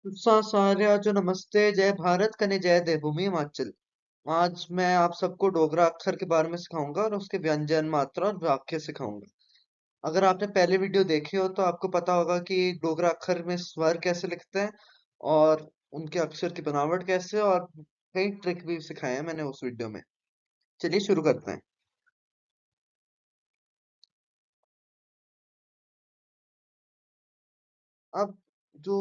सार्या नमस्ते जय भारत कने जय देवभूमि हिमाचल। आज मैं आप सबको डोगरा अक्षर के बारे में सिखाऊंगा और उसके व्यंजन मात्रा और वाक्य सिखाऊंगा। अगर आपने पहले वीडियो देखी हो तो आपको पता होगा कि डोगरा अक्षर में स्वर कैसे लिखते हैं और उनके अक्षर की बनावट कैसे और कई ट्रिक भी सिखाए हैं मैंने उस वीडियो में। चलिए शुरू करते हैं। अब जो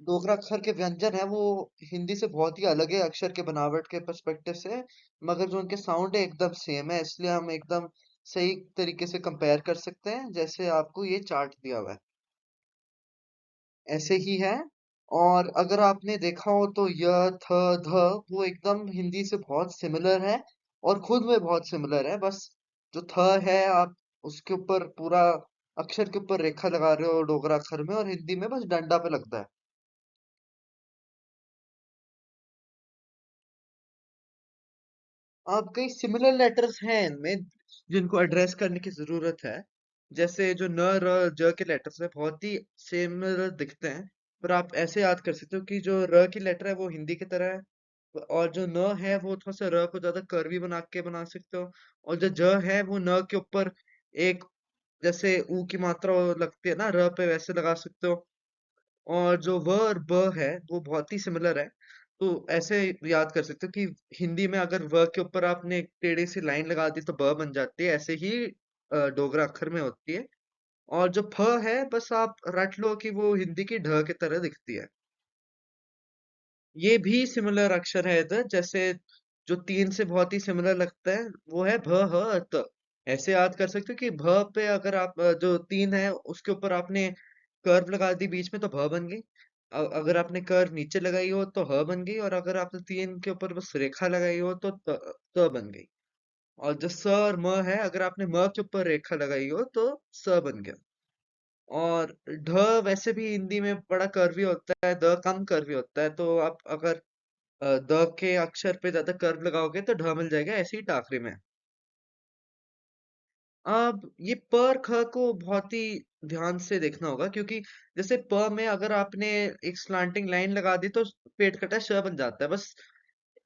डोगरा अक्षर के व्यंजन है वो हिंदी से बहुत ही अलग है अक्षर के बनावट के पर्सपेक्टिव से। मगर जो उनके साउंड है एकदम सेम है, इसलिए हम एकदम सही तरीके से कंपेयर कर सकते हैं जैसे आपको ये चार्ट दिया हुआ है ऐसे ही है। और अगर आपने देखा हो तो य थ ध वो एकदम हिंदी से बहुत सिमिलर है और खुद में बहुत सिमिलर है। बस जो थ है आप उसके ऊपर पूरा अक्षर के ऊपर रेखा लगा रहे हो डोगरा अक्षर में, और हिंदी में बस डंडा पे लगता है। अब कई सिमिलर लेटर्स हैं इनमें जिनको एड्रेस करने की जरूरत है। जैसे जो न र ज के लेटर्स है बहुत ही सिमिलर दिखते हैं, पर आप ऐसे याद कर सकते हो कि जो र की लेटर है वो हिंदी की तरह है, और जो न है वो थोड़ा सा र को ज्यादा कर्वी बना के बना सकते हो, और जो ज है वो न के ऊपर एक जैसे ऊ की मात्रा लगती है ना र पे, वैसे लगा सकते हो। और जो व और ब है वो बहुत ही सिमिलर है। तो ऐसे याद कर सकते हो कि हिंदी में अगर व के ऊपर आपने एक टेढ़ी सी लाइन लगा दी तो ब बन जाती है, ऐसे ही डोगरा अक्षर में होती है। और जो फ है बस आप रट लो कि वो हिंदी की ढ की तरह दिखती है। ये भी सिमिलर अक्षर है इधर, जैसे जो तीन से बहुत ही सिमिलर लगता है वो है भ ह त। ऐसे याद कर सकते हो कि भ पे अगर आप जो तीन है उसके ऊपर आपने कर्व लगा दी बीच में तो भ बन गई। अगर आपने कर्व नीचे लगाई हो तो ह बन गई, और अगर आपने तीन के ऊपर बस रेखा लगाई हो तो त बन गई। और जो स और म है अगर आपने म के ऊपर रेखा लगाई हो तो स बन गया। और ढ वैसे भी हिंदी में बड़ा कर्वी होता है, द कम कर्वी होता है, तो आप अगर द के अक्षर पे ज्यादा कर्व लगाओगे तो ढ मिल जाएगा, ऐसे ही टाकरे में। अब ये प और ख को बहुत ही ध्यान से देखना होगा, क्योंकि जैसे प में अगर आपने एक स्लांटिंग लाइन लगा दी तो पेट कटा श बन जाता है। बस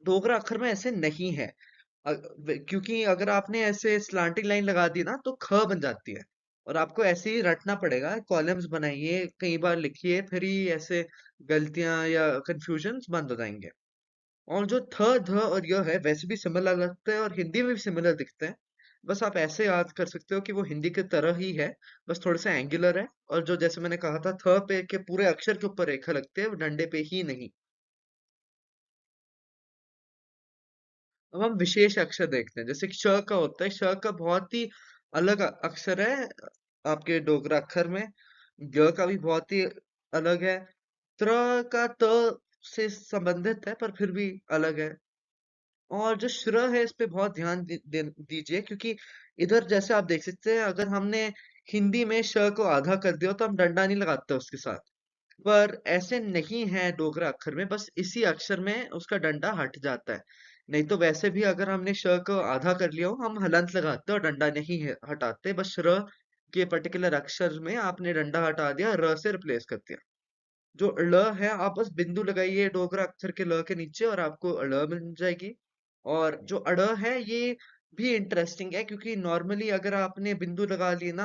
डोगरा अक्षर में ऐसे नहीं है। क्योंकि अगर आपने ऐसे स्लांटिंग लाइन लगा दी ना तो ख बन जाती है, और आपको ऐसे ही रटना पड़ेगा। कॉलम्स बनाइए, कई बार लिखिए, फिर ही ऐसे गलतियां या कंफ्यूजन बंद हो जाएंगे। और जो थ ध और य है वैसे भी सिमिलर लगते हैं और हिंदी में भी सिमिलर दिखते हैं। बस आप ऐसे याद कर सकते हो कि वो हिंदी की तरह ही है, बस थोड़े से एंगुलर है। और जो जैसे मैंने कहा था थ पे के पूरे अक्षर के ऊपर रेखा लगती है, वो डंडे पे ही नहीं। अब हम विशेष अक्षर देखते हैं, जैसे कि श का होता है। श का बहुत ही अलग अक्षर है आपके डोगरा अक्षर में। ग का भी बहुत ही अलग है। त्र का त से संबंधित है पर फिर भी अलग है। और जो श्र है इस पे बहुत ध्यान दीजिए, क्योंकि इधर जैसे आप देख सकते हैं अगर हमने हिंदी में श को आधा कर दिया तो हम डंडा नहीं लगाते उसके साथ। पर ऐसे नहीं है डोगरा अक्षर में, बस इसी अक्षर में उसका डंडा हट जाता है। नहीं तो वैसे भी अगर हमने श को आधा कर लिया हो हम हलंत लगाते और डंडा नहीं हटाते। बस र के पर्टिकुलर अक्षर में आपने डंडा हटा दिया, र से रिप्लेस कर दिया। जो ळ है आप बस बिंदु लगाइए डोगरा अक्षर के ल के नीचे और आपको ळ मिल जाएगी। और जो अड़ है ये भी इंटरेस्टिंग है, क्योंकि नॉर्मली अगर आपने बिंदु लगा लिए ना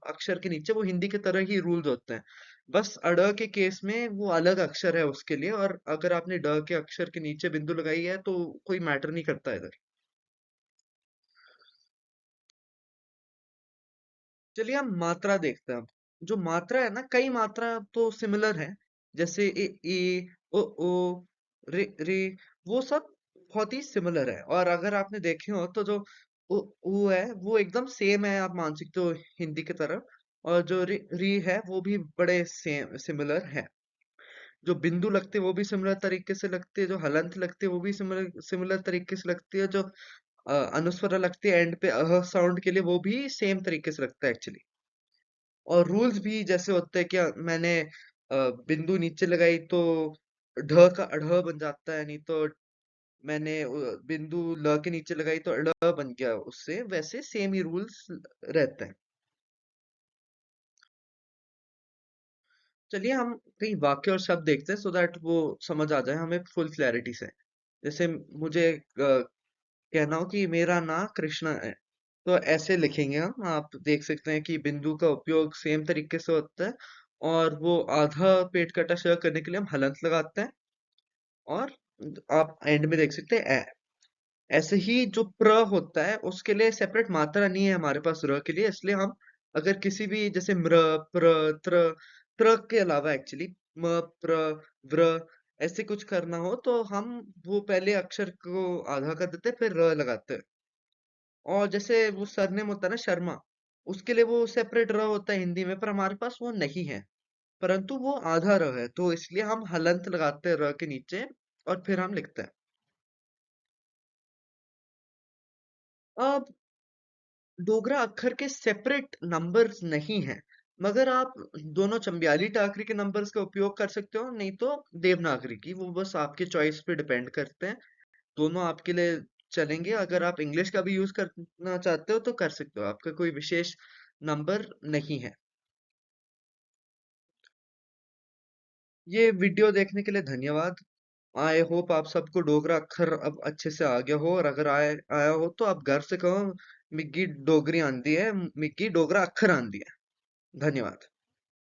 अक्षर के नीचे, वो हिंदी की तरह ही रूल्स होते हैं। बस अड़ के केस में वो अलग अक्षर है उसके लिए, और अगर आपने ड के अक्षर के नीचे बिंदु लगाई है तो कोई मैटर नहीं करता इधर। चलिए हम मात्रा देखते हैं अब। जो मात्रा है ना, कई मात्रा तो सिमिलर है, जैसे ए ओ रे रे, वो सब बहुत ही सिमिलर है। और अगर आपने देखे हो तो जो उ है वो एकदम सेम है, आप मान सकते हो हिंदी की तरह। और जो री है वो भी बड़े सेम सिमिलर है। जो बिंदु लगते हैं वो भी सिमिलर तरीके से लगते हैं, जो हलंत लगते हैं वो भी सिमिलर सिमिलर तरीके से लगती है, जो अनुस्वर लगती है एंड पे अह साउंड के लिए वो भी सेम तरीके से लगता है एक्चुअली। और रूल्स भी जैसे होते हैं, क्या मैंने बिंदु नीचे लगाई तो ढ का अढ़ बन जाता है, नहीं तो मैंने बिंदु ल के नीचे लगाई तो अड़ बन गया, उससे वैसे सेम ही रूल्स रहते हैं। चलिए हम कई वाक्य और शब्द देखते हैं, सो दैट वो समझ आ जाए हमें फुल क्लैरिटी से। जैसे मुझे कहना हो कि मेरा नाम कृष्णा है, तो ऐसे लिखेंगे हम। आप देख सकते हैं कि बिंदु का उपयोग सेम तरीके से होता है, और वो आधा पेट कटा श करने के लिए हम हलंत लगाते हैं। और आप एंड में देख सकते हैं ऐसे ही जो प्र होता है उसके लिए सेपरेट मात्रा नहीं है हमारे पास र के लिए, इसलिए हम अगर किसी भी जैसे म्र, प्र, त्र के अलावा एक्चुअली म, प्र, व्र ऐसे कुछ करना हो तो हम वो पहले अक्षर को आधा कर देते हैं, फिर र लगाते हैं। और जैसे वो सरनेम होता है ना, शर्मा, उसके लिए वो सेपरेट र होता है हिंदी में, पर हमारे पास वो नहीं है। परंतु वो आधा र है, तो इसलिए हम हलंत लगाते हैं र के नीचे, और फिर हम लिखते हैं। अब डोगरा अक्षर के सेपरेट नंबर्स नहीं हैं, मगर आप दोनों चंबियाली टाकरी के नंबर्स का उपयोग कर सकते हो, नहीं तो देवनागरी की, वो बस आपके चॉइस पे डिपेंड करते हैं। दोनों आपके लिए चलेंगे। अगर आप इंग्लिश का भी यूज करना चाहते हो तो कर सकते हो, आपका कोई विशेष नंबर नहीं है। ये वीडियो देखने के लिए धन्यवाद। आई होप आप सबको डोगरा अक्षर अब अच्छे से आ गया हो, और अगर आया हो तो आप घर से कहो मिग्गी डोगरी आंदी है, मिग्गी डोगरा अक्षर आंदी है। धन्यवाद।